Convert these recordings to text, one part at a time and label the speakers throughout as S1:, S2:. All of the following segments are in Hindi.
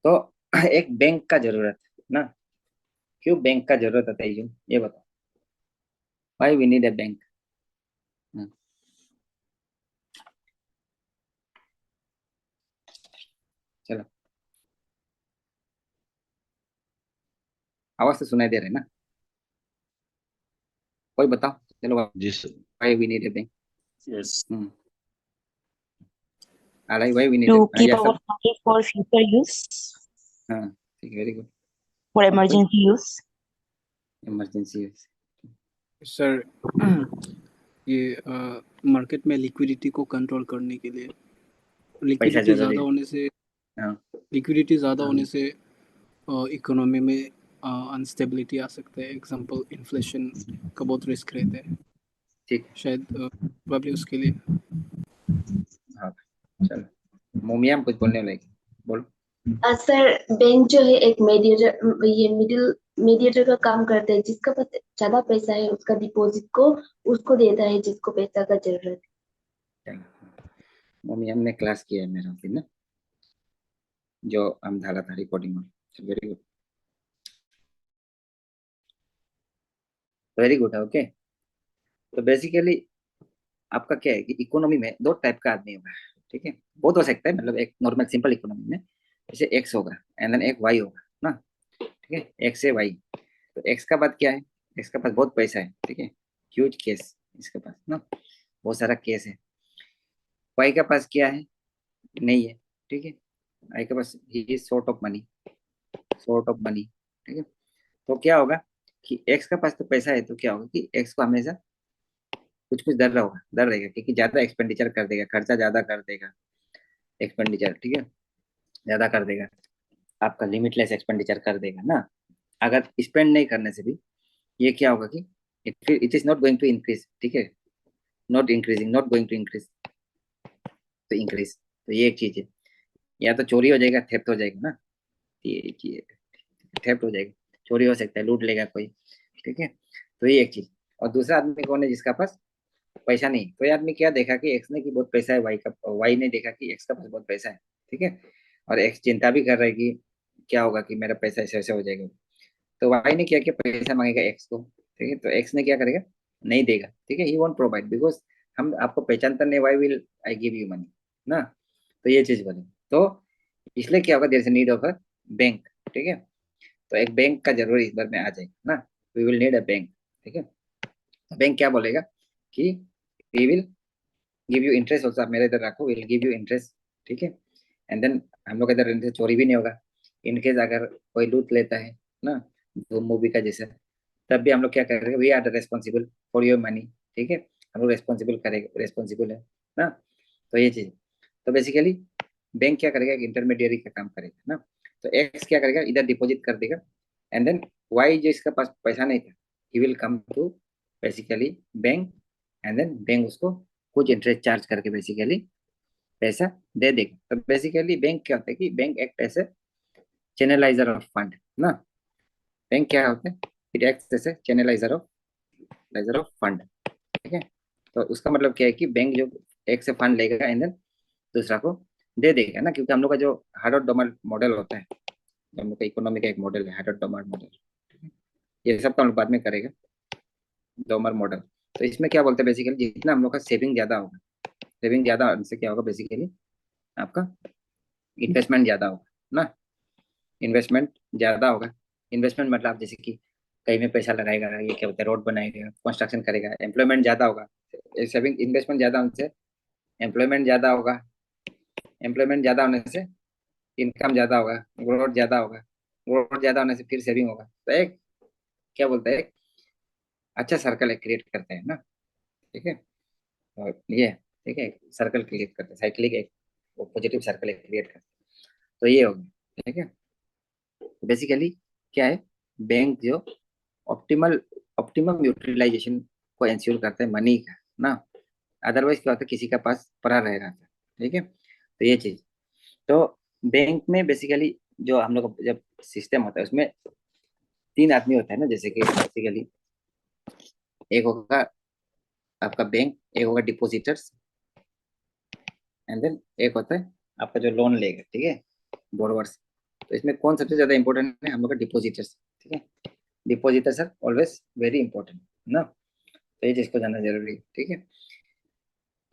S1: तो एक बैंक का जरूरत है ना। क्यों बैंक का जरूरत है तेजू, ये बताओ। Why we need a bank. चलो, आवाज तो सुनाई दे रहा है ना। कोई बताओ। चलो,
S2: जिस
S1: why we need a bank.
S2: Yes.
S1: Hmm alright, why we need
S3: To
S1: a
S3: keep
S1: yes
S3: our
S1: sir।
S3: money for future use,
S1: हाँ, ठीक है, वेरी गुड।
S3: for
S1: और कोई?
S3: emergency use.
S1: इमरजेंसी।
S4: सर ये मार्केट में लिक्विडिटी को कंट्रोल करने के लिए
S1: पैसा
S4: लिक्विडिटी
S1: जरूरी
S4: ज़्यादा
S1: है।
S4: होने से
S1: हाँ।
S4: लिक्विडिटी ज़्यादा
S1: हाँ,
S4: होने से इकोनॉमी में अनस्टेबिलिटी आ सकता है। एग्जांपल इन्फ्लेशन का बहुत रिस्क रहता है
S1: ठीक।
S4: शायद probably उसके लिए।
S1: हाँ, चलो मोमिया कुछ बोलने लगे, बोलो।
S5: सर बैंक जो है एक मीडिएटर, ये मीडिएटर का काम करता है। जिसका पास ज्यादा पैसा है उसका डिपॉजिट को उसको देता है जिसको पैसा का जरूरत है।
S1: चलो, मोमिया ने क्लास किया है मेरा फिर ना, जो हम धारा था रिकॉर्डिंग में। वेरी गुड, वेरी गुड है। ओके, तो बेसिकली आपका क्या है कि इकोनॉमी में दो टाइप का आदमी होगा। ठीक है, बहुत हो सकता है, मतलब एक नॉर्मल सिंपल इकोनॉमी में जैसे एक्स होगा एंड देन एक वाई होगा ना। ठीक है, एक्स से वाई। तो एक्स का बाद क्या है, एक्स के पास बहुत पैसा है। ठीक है, ह्यूज केस इसके पास ना, बहुत सारा केस है। वाई के पास क्या है, नहीं है। ठीक है, वाई के पास he is short of money, short of money. ठीक है, तो क्या होगा कि एक्स का पास तो पैसा है, तो क्या होगा कि एक्स को हमेशा कुछ कुछ डर होगा, डर रहेगा, क्योंकि ज्यादा एक्सपेंडिचर कर देगा, खर्चा ज्यादा कर देगा। एक्सपेंडिचर, ठीक है, ज्यादा कर देगा, आपका लिमिटलेस एक्सपेंडिचर कर देगा ना। अगर स्पेंड नहीं करने से भी ये क्या होगा कि it is not going to increase. ठीक है, not increasing, not going to increase, तो इंक्रीज। तो ये एक चीज है, या तो चोरी हो जाएगा, थेफ्ट हो जाएगा ना। ये थेफ्ट हो जाएगा, चोरी हो सकता है, लूट लेगा कोई। ठीक है, तो ये एक चीज। और दूसरा आदमी कौन है, जिसका पास पैसा नहीं। तो ये आदमी क्या देखा कि एक्स ने कि बहुत पैसा है, वाई का, वाई ने देखा कि एक्स का पास बहुत पैसा है। ठीक है, और एक्स चिंता भी कर रहा है कि क्या होगा कि मेरा पैसा ऐसे ऐसे हो जाएगा। तो वाई ने क्या किया, पैसा मांगेगा एक्स को। ठीक है, तो एक्स ने क्या करेगा, नहीं देगा। ठीक है, ही वोंट प्रोवाइड बिकॉज हम आपको पहचानता नहीं, why will I give you money ना। तो ये चीज बनी। तो इसलिए क्या होगा, there is need of a bank. ठीक है, तो एक बैंक का जरूरी इस बार में आ जाएगा ना। We will need a bank. ठीक है, तो बैंक क्या बोलेगा कि we will give you interest also, आप मेरे इधर रखो, विल गिव यू इंटरेस्ट। ठीक है, एंड देन हम लोग इधर इनसे चोरी भी नहीं होगा। इनकेस अगर कोई लूट लेता है ना, धूम मूवी का जैसा, तब भी हम लोग क्या करेंगे, we are responsible for your money. ठीक है, हम लोग रेस्पॉन्सिबल करेंगे, रेस्पॉन्सिबल है ना। तो ये चीज, तो बेसिकली बैंक क्या करेगा, एक इंटरमीडियरी का काम करेगा ना। तो एक्स क्या करेगा, इधर डिपॉजिट कर देगा, एंड देन वाई जो इसका पास पैसा नहीं था, he will come to basically bank, and then bank उसको कुछ इंटरेस्ट चार्ज करके बेसिकली पैसा दे देगा। तो बेसिकली बैंक क्या होता है कि bank act as a channeliser of fund ना। बैंक क्या होता है, it act as a channeliser of fund. ठीक है, तो उसका मतलब क्या है कि बैंक जो एक से फंड लेगा एंड देन दूसरा को दे देगा ना, क्योंकि हम लोग का जो हार्ड डोमर मॉडल होता है, हम लोग का इकोनॉमी का एक मॉडल है हार्ड डोमर मॉडल। ये सब तो हम लोग बाद में करेगा, डोमर मॉडल। तो इसमें क्या बोलते हैं, बेसिकली जितना हम लोग का सेविंग ज्यादा होगा, सेविंग ज्यादा होने से क्या होगा, बेसिकली आपका इन्वेस्टमेंट ज्यादा होगा ना। इन्वेस्टमेंट ज्यादा होगा, इन्वेस्टमेंट मतलब आप जैसे कि कहीं में पैसा लगाएगा, ये क्या होता है, रोड बनाएगा, कंस्ट्रक्शन करेगा, एम्प्लॉयमेंट ज्यादा होगा। सेविंग इन्वेस्टमेंट ज्यादा होने से एम्प्लॉयमेंट ज्यादा होगा, एम्प्लॉयमेंट ज्यादा होने से इनकम ज्यादा होगा, ग्रोथ ज्यादा होगा, ग्रोथ ज्यादा होने से फिर सेविंग होगा। तो एक क्या बोलते हैं, एक अच्छा सर्कल क्रिएट करते हैं ना। ठीक है, और ये, ठीक है, सर्कल क्रिएट करते हैं, साइक्लिक एक पॉजिटिव सर्कल क्रिएट करते हैं। तो ये हो गया। ठीक है, बेसिकली क्या है, बैंक जो ऑप्टिमल ऑप्टिमम यूटिलाइजेशन को इंश्योर करता है मनी का ना। अदरवाइज क्या होता है, किसी का पास पड़ा रह जाता है। ठीक है, तो ये चीज। तो बैंक में बेसिकली जो हम लोग का जब सिस्टम होता है, उसमें तीन आदमी होता है ना, जैसे कि बेसिकली एक होगा आपका बैंक, एक होगा डिपोजिटर्स, एंड देन एक होता है आपका जो लोन लेगा। ठीक है, बोरोवर्स। तो इसमें कौन सबसे ज्यादा इंपॉर्टेंट है? हम लोग का डिपोजिटर्स, ठीक है। Depositors are always very important ना, तो ये चीज को जानना जरूरी है, ठीक है।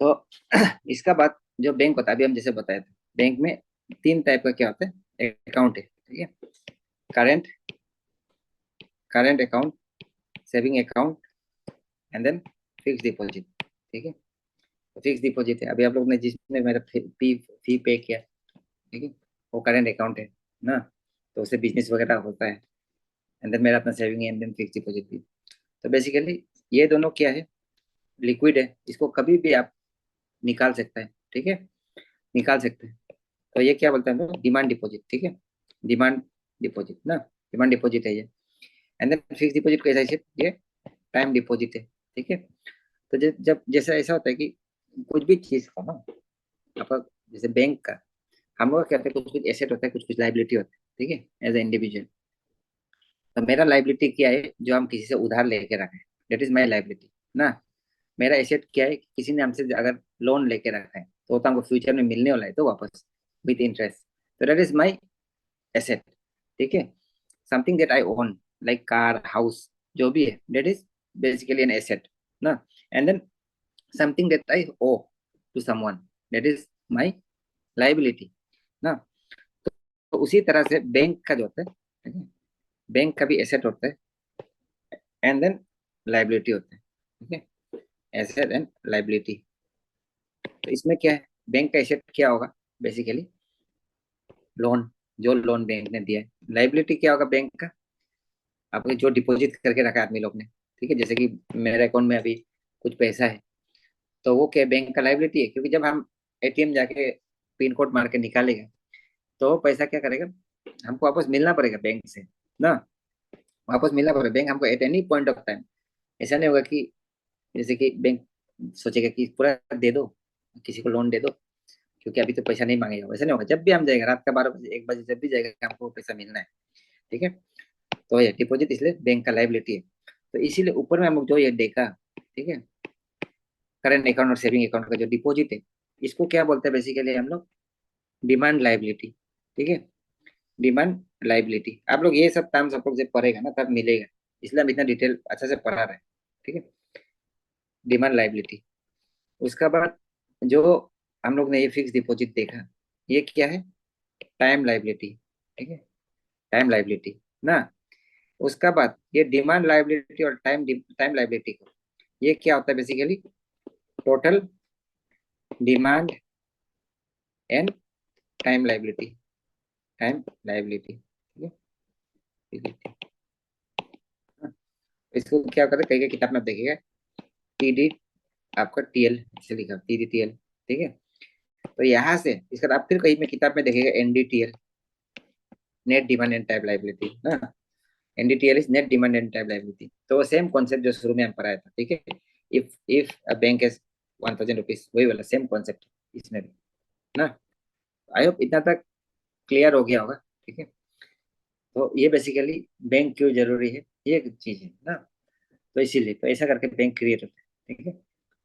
S1: तो इसका बाद जो बैंक होता है, अभी हम जैसे बताए थे, बैंक में 3 टाइप का क्या होता है, अकाउंट है, ठीक है। Current account, saving account and then fix deposit, ठीक है। तो फिक्स डिपॉजिट है, अभी आप लोग ने जिसमें मेरा फी पे किया, ठीक है, वो करेंट अकाउंट है ना, तो उससे बिजनेस वगैरह होता है। एंड देन मेरा अपना saving and then fix deposit भी। तो बेसिकली ये दोनों क्या है, लिक्विड है, इसको कभी भी आप निकाल सकते हैं, ठीक है, निकाल सकते हैं। तो ये क्या बोलते हैं, डिमांड डिपॉजिट, ठीक है, डिमांड डिपॉजिट ना, डिमांड डिपॉजिट है ये। एंड देन फिक्स डिपॉजिट कैसा है, ये टाइम डिपॉजिट है, ठीक है। तो जब जैसा ऐसा होता है कि कुछ भी चीज का ना, आपका जैसे बैंक का, हम लोग क्या करते हैं, कुछ कुछ एसेट होता है, कुछ कुछ लाइबिलिटी होता है, ठीक है, एज ए इंडिविजुअल। तो मेरा लाइबिलिटी क्या है, जो हम किसी से उधार लेके रखे, दैट इज माई लाइबिलिटी ना। मेरा एसेट क्या है, किसी ने हमसे अगर लोन लेके रखा है तो वो तो हमको फ्यूचर में मिलने वाला है, तो वापस विद इंटरेस्ट, तो दैट इज माई एसेट, ठीक है। Something that I own like car, house, जो भी है, that is basically an asset ना। And then something that I owe to someone, that is my liability ना। तो उसी तरह से बैंक का जो होता है, ठीक है, बैंक का भी एसेट होता है एंड देन लाइबिलिटी होता है, ठीक है, एसेट एंड लाइबिलिटी। तो इसमें क्या है, बैंक का एसेट क्या होगा, बेसिकली लोन, जो लोन बैंक ने दिया है। लाइबिलिटी क्या होगा बैंक का, आपने जो डिपॉजिट करके रखा है आदमी लोग ने, ठीक है, जैसे कि मेरे अकाउंट में अभी कुछ पैसा है, तो वो क्या बैंक का लाइबिलिटी है, क्योंकि जब हम एटीएम जाके पिन कोड मार के निकालेगा, तो वो पैसा क्या करेगा, हमको वापस मिलना पड़ेगा बैंक से ना, वापस मिलना पड़ेगा। बैंक हमको at any point of time, ऐसा नहीं होगा कि जैसे कि बैंक सोचेगा कि पूरा दे दो, किसी को लोन दे दो, क्योंकि अभी तो पैसा नहीं मांगेगा, वैसा नहीं होगा। जब भी हम जाएगा, रात का 12 बजे 1 बजे, जब भी जाएगा, हमको पैसा मिलना है, ठीक है। तो ये डिपॉजिट इसलिए बैंक का लाइबिलिटी है। तो इसीलिए ऊपर में हम लोग जो ये देखा, ठीक है, करेंट अकाउंट और सेविंग अकाउंट का जो डिपॉजिट है, इसको क्या बोलते हैं बेसिकली हम लोग, डिमांड लाइबिलिटी, ठीक है, डिमांड लाइबिलिटी। आप लोग ये सब टर्म्स आप लोग जब पढ़ेगा ना, तब मिलेगा, इसलिए हम इतना डिटेल अच्छा से पढ़ा रहे हैं, ठीक है, डिमांड लाइबिलिटी। उसका बाद जो हम लोग ने ये फिक्स डिपॉजिट देखा, ये क्या है, टाइम लाइबिलिटी, ठीक है, टाइम लाइबिलिटी ना। उसका बाद ये डिमांड लाइबिलिटी और टाइम लाइबिलिटी को, ये क्या होता है basically, total demand and time liability, time liability, ठीक है, इसको क्या करते हैं, कई कई किताब में आप देखिएगा टीडी, आपका टीएल से लिखा, टीडी टीएल, ठीक है। तो यहाँ से इसका आप फिर कहीं में किताब में देखेगा NDTL, net demand and time liability ना, NDTL is net demand and time liability. तो वो सेम कॉन्सेप्ट जो शुरू में हम पढ़ाया था, ठीक है, if a bank has 1000 rupees, वही वाला सेम कॉन्सेप्ट इसमें भी ना। आई होप इतना तक क्लियर हो गया होगा, ठीक है। तो ये बेसिकली बैंक क्यों जरूरी है, ये चीज है ना। तो इसीलिए तो ऐसा करके बैंक क्रिएट होता है, ठीक है,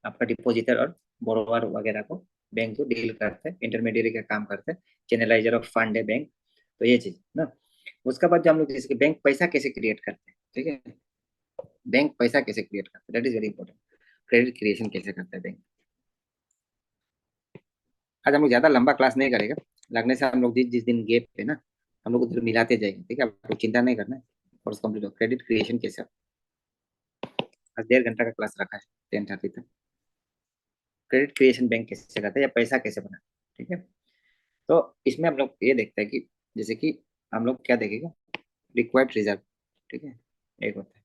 S1: आपका डिपॉजिटर और बोरोवर वगैरह को बैंक जो डील करते हैं, इंटरमीडियरी का काम करते हैं, चैनलाइजर ऑफ फंड है बैंक। तो ये चीज ना। उसका बाद जो हम लोग जैसे कि बैंक पैसा कैसे क्रिएट करते हैं, ठीक है, बैंक पैसा कैसे क्रिएट करता है, that is very important. Credit creation कैसे करता है बैंक। आज हम लोग ज्यादा लंबा क्लास नहीं करेगा, लगने से हम लोग जिस दिन गेप पे ना, हम लोग उधर मिलाते जाएंगे, ठीक है, आप लोग चिंता नहीं करना है। कोर्स कंप्लीट हो, क्रेडिट क्रिएशन कैसे, आज 1.5 घंटा का क्लास रखा है 10:30 तक। क्रेडिट क्रिएशन बैंक कैसे करता है, या पैसा कैसे बना, ठीक है। तो इसमें हम लोग ये देखते हैं कि जैसे कि हम लोग क्या देखेगा, रिक्वायर्ड रिजर्व, ठीक है, एक होता है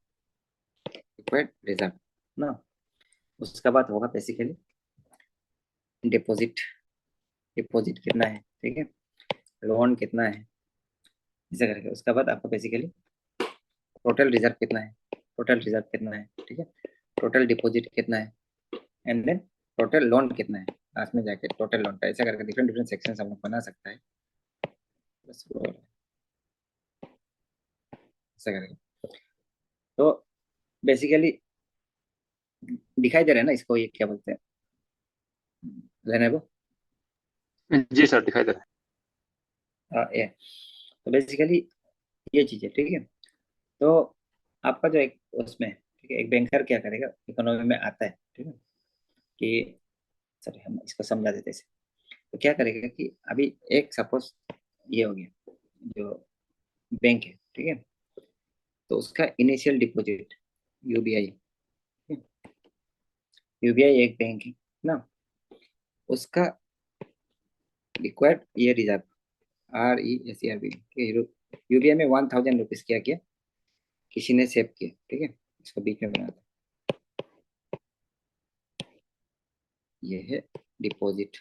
S1: रिक्वायर्ड रिजर्व ना। उसका बाद होगा बेसिकली डिपॉजिट, डिपॉजिट कितना है, ठीक है, लोन कितना है, ऐसा करके। उसका बाद आपका बेसिकली टोटल रिजर्व कितना है, टोटल रिजर्व कितना है, ठीक है, टोटल डिपॉजिट कितना है, एंड देन टोटल लोन कितना है, लास्ट में जाके टोटल लोन का। ऐसा करके डिफरेंट डिफरेंट सेक्शन हम लोग बना सकता है, बस ऐसा करेंगे। तो बेसिकली दिखाई दे रहा है ना इसको, ये क्या बोलते हैं, लेने को,
S2: जी सर, दिखाई दे रहा है।
S1: ये तो बेसिकली ये चीज है, ठीक है। तो आपका जो एक उसमें, ठीक है, एक बैंकर क्या करेगा, इकोनॉमी में आता है, ठीक है, कि सॉरी हम इसको समझा देते हैं। तो क्या करेगा कि अभी एक सपोज ये हो गया जो बैंक है, ठीक है, तो उसका इनिशियल डिपॉजिट यूबीआई, यूबीआई एक बैंक है ना, उसका रिक्वायर्ड ये रिजर्व RESERV, यूबीआई में 1000 रुपीज क्या किया, किसी ने सेव किया, ठीक है, इसको बीच में बना दो, ये है डिपॉजिट।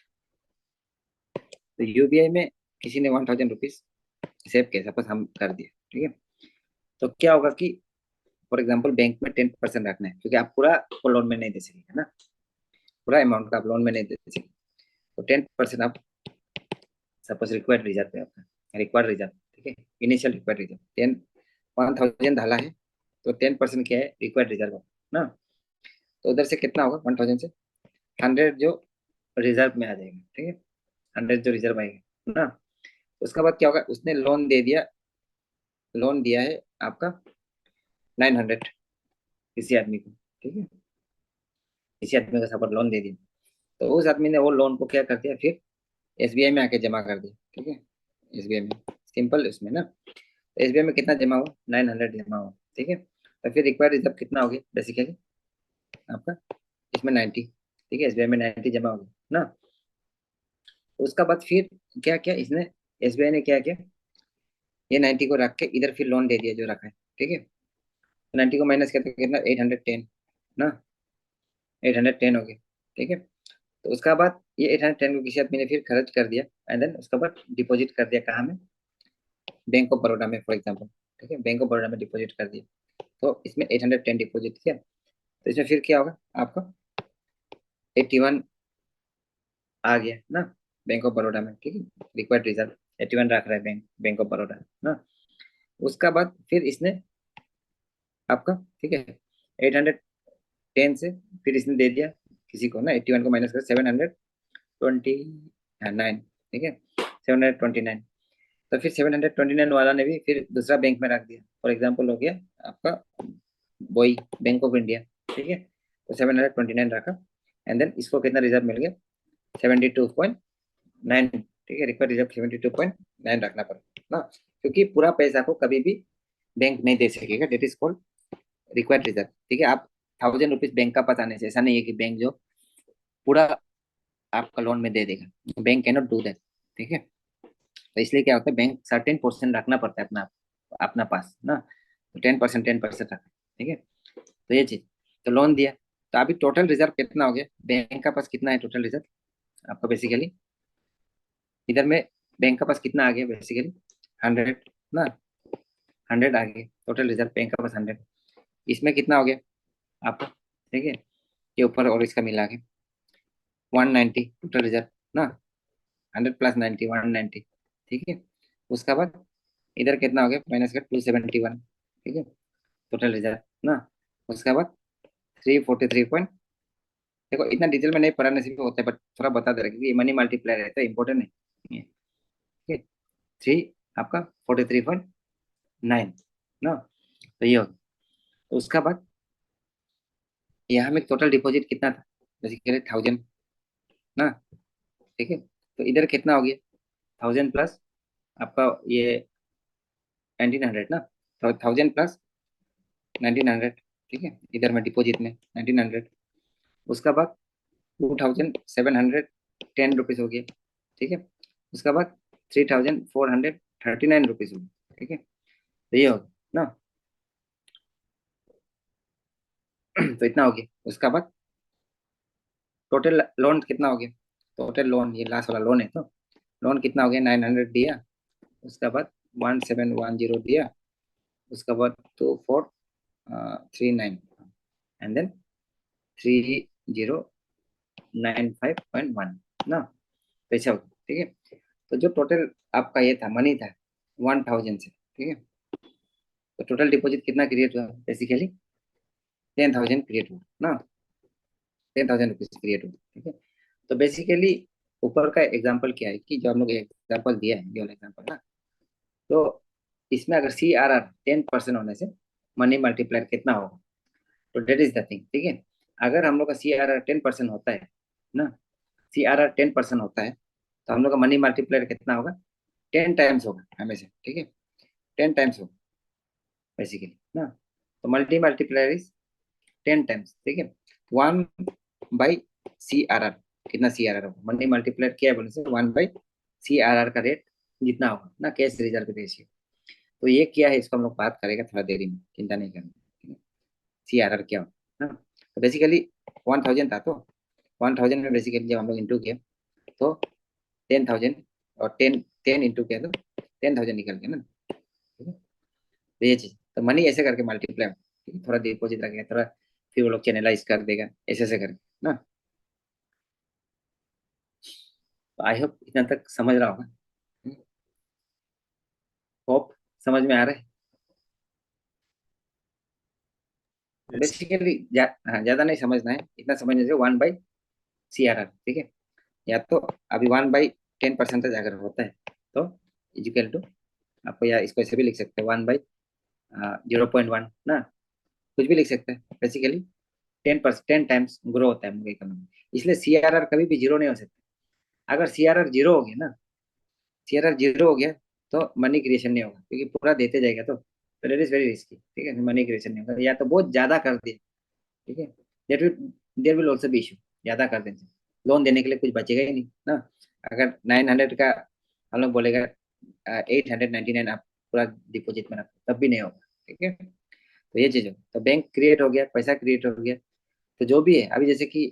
S1: तो यूबीआई में किसी ने 1000 रुपीज सेव किया, सपोज हम कर दिए, ठीक है। तो क्या होगा कि फॉर एग्जाम्पल बैंक में 10% रखना है, क्योंकि आप पूरा को लोन में नहीं दे सकेंगे ना, पूरा अमाउंट का आप लोन में नहीं दे सकेंगे, तो 10% आप सपोज रिक्वायर्ड रिजर्व है आपका, रिक्वायर्ड रिजर्व, ठीक है, इनिशियल रिक्वायर्ड रिजर्व 1000 डाला है, तो 10% क्या है, रिक्वायर्ड रिजर्व ना। तो उधर से कितना होगा, 1000 से 100 जो रिजर्व में आ जाएगा, ठीक है, 100 जो रिजर्व आएगा ना। उसके बाद क्या होगा, उसने लोन दे दिया, लोन दिया है आपका 900 किसी आदमी को, ठीक है, किसी आदमी को सपोज लोन दे दिया, तो उस आदमी ने वो लोन को क्या कर दिया, फिर एसबीआई में आके जमा कर दिया, ठीक है, एसबीआई में, सिंपल उसमें ना। तो एसबीआई में कितना जमा हुआ, 900 जमा हुआ, ठीक है। तो फिर रिक्वायर्ड रिजर्व कितना हो गया बेसिकली आपका, इसमें 90, ठीक है, एसबीआई में 90 जमा हो गया ना। उसका बाद फिर क्या किया इसने, एसबीआई ने क्या किया, ये 90 को रख के इधर फिर लोन दे दिया जो रखा है, ठीक है। तो 90 को माइनस करते कितना, 810 ना, 810 हो गया, ठीक है। तो उसका बाद ये 810 को किसी आदमी ने फिर खर्च कर दिया, एंड देन उसका बाद डिपॉजिट कर दिया कहाँ में, बैंक ऑफ बड़ौदा में फॉर एग्जाम्पल, ठीक है, बैंक ऑफ बड़ौदा में डिपॉजिट कर दिया। तो इसमें 810 डिपॉजिट किया, तो इसमें फिर क्या होगा आपका, 81 आ गया ना, बैंक ऑफ बड़ौदा में, ठीक है, रिक्वायर्ड रिजर्व 81 रख रहा है बैंक ऑफ बड़ौदा ना। उसका बाद फिर इसने आपका, ठीक है, 810 से फिर इसने दे दिया किसी को ना, 81 को माइनस कर 729, ठीक है, 729। तो फिर 729 वाला ने भी फिर दूसरा बैंक में रख दिया, फॉर एग्जाम्पल हो गया आपका बोई बैंक ऑफ इंडिया, ठीक है। तो 729 रखा, एंड देन इसको कितना रिजर्व मिल गया, 72.9, ठीक है, रिक्वायर्ड रिजर्व 72.9 रखना पड़ेगा ना, क्योंकि पूरा पैसा को कभी भी बैंक नहीं दे सकेगा, that is called required reserve, ठीक है। आप 1000 रुपीज बैंक का पता नहीं, ऐसा नहीं है कि बैंक जो पूरा आपका लोन में दे देगा, bank can not do that, ठीक है। तो इसलिए क्या होता है, बैंक सर्टेन पोर्शन रखना पड़ता है अपना अपना पास ना, तो 10% रखा, ठीक है। तो ये चीज, तो लोन दिया, तो अभी टोटल रिजर्व कितना हो गया, बैंक का पास कितना है टोटल रिजर्व आपका बेसिकली, इधर में बैंक का पास कितना आ गया बेसिकली, 100 ना, 100 आ गया टोटल रिजर्व, बैंक का पास 100, इसमें कितना हो गया आपका, ठीक है, ये ऊपर और इसका मिला के 190 टोटल रिजर्व ना, 100 प्लस 90 190, ठीक है। उसका बाद इधर कितना हो गया, माइनस का 271, ठीक है, टोटल रिजर्व ना। उसके बाद 343 पॉइंट, देखो इतना डिटेल में नहीं पढ़ाने से भी होता है, बट थोड़ा बता दे रहा है, क्योंकि मनी मल्टीप्लायर रहता है, इंपॉर्टेंट नहीं है, ठीक है। 3 आपका 43.9 ना, तो ये हो गया। तो उसका बाद यहाँ में टोटल डिपॉजिट कितना था, बेसिकली 1000 ना, ठीक है। तो इधर कितना हो गया, 1000 प्लस आपका ये 1900 ना, तो 1000 प्लस 1900, ठीक है, इधर में डिपॉजिट में 1900। उसका बाद 2710 रुपीज हो गया, ठीक है। उसका बाद 3439 रुपीज हो गया, ठीक है, तो ये हो गया ना। तो इतना हो गया। उसका बाद टोटल लोन कितना हो गया, टोटल लोन ये लास्ट वाला लोन है, तो लोन कितना हो गया, 900 दिया, उसका बाद 1710 दिया, उसका बाद 2439, एंड देन 3095.1 ना, पैसा हो गया, ठीक है। तो जो टोटल आपका ये था मनी था 1000 से, ठीक है, तो टोटल डिपॉजिट कितना क्रिएट हुआ बेसिकली, 10,000 क्रिएट हुआ ना, 10,000 रुपीज क्रिएट हुआ, ठीक है। तो बेसिकली ऊपर का एग्जांपल क्या है कि जो हम लोग एग्जांपल दिया है, ये वाला एग्जांपल ना, तो इसमें अगर CRR 10% होने से मनी मल्टीप्लायर कितना होगा, तो डेट इज द थिंग, ठीक है। अगर हम लोग का CRR 10% होता है ना, CRR 10% होता है, तो हम लोग का मनी मल्टीप्लायर कितना होगा, 10 टाइम्स होगा हमेशा, ठीक है, 10 टाइम्स होगा बेसिकली ना। तो मल्टीप्लायर इज 10 टाइम्स, ठीक है। 1/CRR, कितना CRR होगा, मनी मल्टीप्लायर क्या है बोले से 1/CRR का रेट जितना होगा ना, कैश रिजर्व रेशियो। तो ये क्या है, इसको हम लोग बात करेंगे थोड़ा देरी में, चिंता नहीं करना, ठीक है। CRR क्या होगा ना, तो बेसिकली 1000 था, तो 1000 में बेसिकली जब हम लोग इंटू किया तो 10,000, और 10 इंटू किया तो 10,000 निकल गया ना, ठीक है। तो ये चीज, तो मनी ऐसे करके मल्टीप्लाई, ठीक है, थोड़ा डिपॉजिट रखेगा, थोड़ा फिर वो लोग चैनलाइज कर देगा, ऐसे ऐसे करके ना। तो आई होप इतना तक समझ रहा होगा, होप समझ में आ रहा है।
S4: Yes.
S1: बेसिकली हाँ, ज्यादा नहीं समझना है, इतना समझने से 1/CRR, ठीक है। या तो अभी 1/10% अगर होता है तो इजिकल टू, आपको या इसको ऐसे भी लिख सकते हैं 1/0.1 ना, कुछ भी लिख सकते हैं। बेसिकली 10 टाइम्स ग्रो होता है मुर्गी इकोनॉमी, इसलिए CRR कभी भी जीरो नहीं हो सकता। अगर CRR जीरो हो गया ना, CRR जीरो हो गया तो मनी क्रिएशन नहीं होगा, क्योंकि पूरा देते जाएगा तो इट इज वेरी रिस्की, ठीक है, मनी क्रिएशन नहीं होगा। या तो बहुत ज्यादा कर दिया, ठीक है, there will also be issue, ज्यादा कर देने से लोन देने के लिए कुछ बचेगा ही नहीं ना। अगर 900 का हम लोग बोलेगा 899 आप पूरा डिपॉजिट में रखो, तब भी नहीं होगा, ठीक है। तो ये चीज हो, तो बैंक क्रिएट हो गया, पैसा क्रिएट हो गया, तो जो भी है अभी जैसे कि